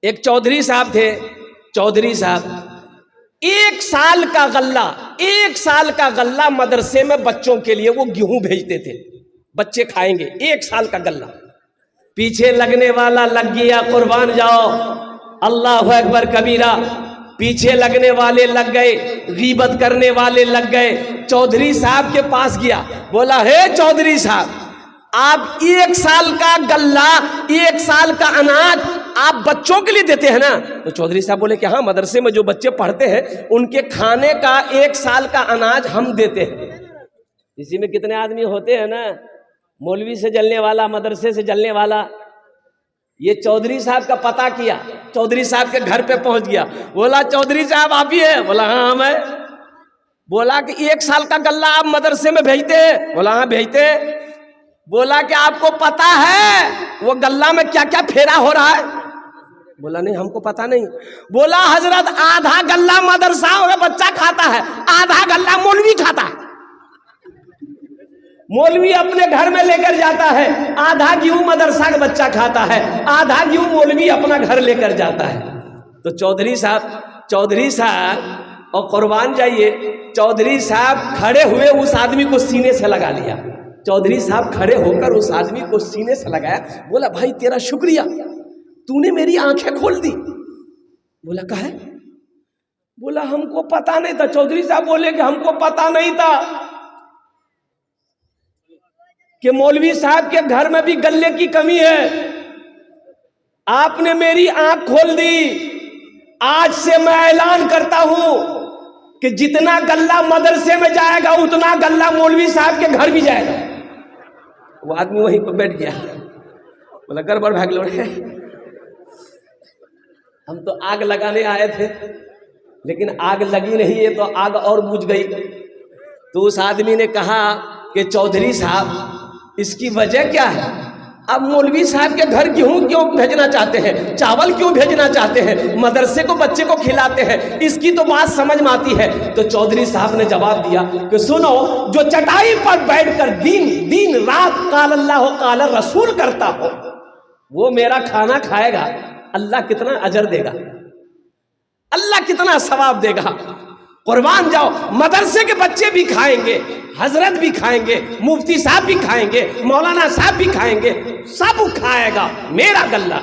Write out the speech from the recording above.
ایک چودھری صاحب تھے، چودھری صاحب 1 سال کا غلہ، 1 سال کا غلہ مدرسے میں بچوں کے لیے وہ گیہوں بھیجتے تھے، بچے کھائیں گے 1 سال کا غلہ۔ پیچھے لگنے والا لگ گیا، قربان جاؤ، اللہ اکبر کبیرہ، پیچھے لگنے والے لگ گئے، غیبت کرنے والے لگ گئے۔ چودھری صاحب کے پاس گیا، بولا ہے چودھری صاحب، آپ 1 سال کا غلہ، 1 سال کا اناج آپ بچوں کے لیے دیتے ہیں نا؟ تو چودھری صاحب بولے کہ ہاں، مدرسے میں جو بچے پڑھتے ہیں ان کے کھانے کا 1 سال کا اناج ہم دیتے ہیں۔ اسی میں کتنے آدمی ہوتے ہیں نا، مولوی سے جلنے والا، مدرسے سے جلنے والا۔ یہ چودھری صاحب کا پتہ کیا، چودھری صاحب کے گھر پہ پہنچ گیا، بولا چودھری صاحب آپ ہی ہیں؟ بولا ہاں میں۔ بولا کہ 1 سال کا غلہ آپ مدرسے میں بھیجتے ہیں؟ بولا ہاں بھیجتے ہیں۔ بولا کہ آپ کو پتا ہے وہ غلہ میں کیا کیا پھیرا ہو رہا ہے؟ بولا نہیں، ہم کو پتا نہیں۔ بولا حضرت آدھا غلہ مدرسہ میں بچہ کھاتا ہے، آدھا غلہ مولوی کھاتا ہے۔ مولوی اپنے گھر میں لے کر جاتا ہے، آدھا گیہوں مدرسہ کا بچہ کھاتا ہے، آدھا گیہوں مولوی اپنا گھر لے کر جاتا ہے۔ تو چودھری صاحب اور قربان جائیے، چودھری صاحب کھڑے ہوئے اس آدمی کو سینے سے لگا لیا۔ چودھری صاحب کھڑے ہو کر اس آدمی کو سینے سے لگایا، بولا بھائی تیرا شکریہ، تو نے میری آنکھیں کھول دی۔ بولا کہے؟ بولا ہم کو پتا نہیں تھا۔ چودھری صاحب بولے کہ ہم کو پتا نہیں تھا کہ مولوی صاحب کے گھر میں بھی غلے کی کمی ہے، آپ نے میری آنکھ کھول دی۔ آج سے میں اعلان کرتا ہوں کہ جتنا غلہ مدرسے میں جائے گا اتنا غلہ مولوی صاحب کے گھر بھی جائے گا۔ وہ آدمی وہیں پہ بیٹھ گیا، بولا گڑبڑ بھاگ لوڑے، ہم تو آگ لگانے آئے تھے لیکن آگ لگی نہیں ہے، تو آگ اور بجھ گئی۔ تو اس آدمی نے کہا کہ چودھری صاحب اس کی وجہ کیا ہے؟ اب مولوی صاحب کے گھر گیہوں کیوں بھیجنا چاہتے ہیں، چاول کیوں بھیجنا چاہتے ہیں، مدرسے کو بچے کو کھلاتے ہیں، اس کی تو بات سمجھ میں آتی ہے۔ تو چودھری صاحب نے جواب دیا کہ سنو، جو چٹائی پر بیٹھ کر دن رات قال اللہ قال رسول کرتا ہو وہ میرا کھانا کھائے گا، اللہ کتنا اجر دے گا، اللہ کتنا ثواب دے گا۔ قربان جاؤ، مدرسے کے بچے بھی کھائیں گے، حضرت بھی کھائیں گے، مفتی صاحب بھی کھائیں گے، مولانا صاحب بھی کھائیں گے، سب کھائے گا میرا غلہ۔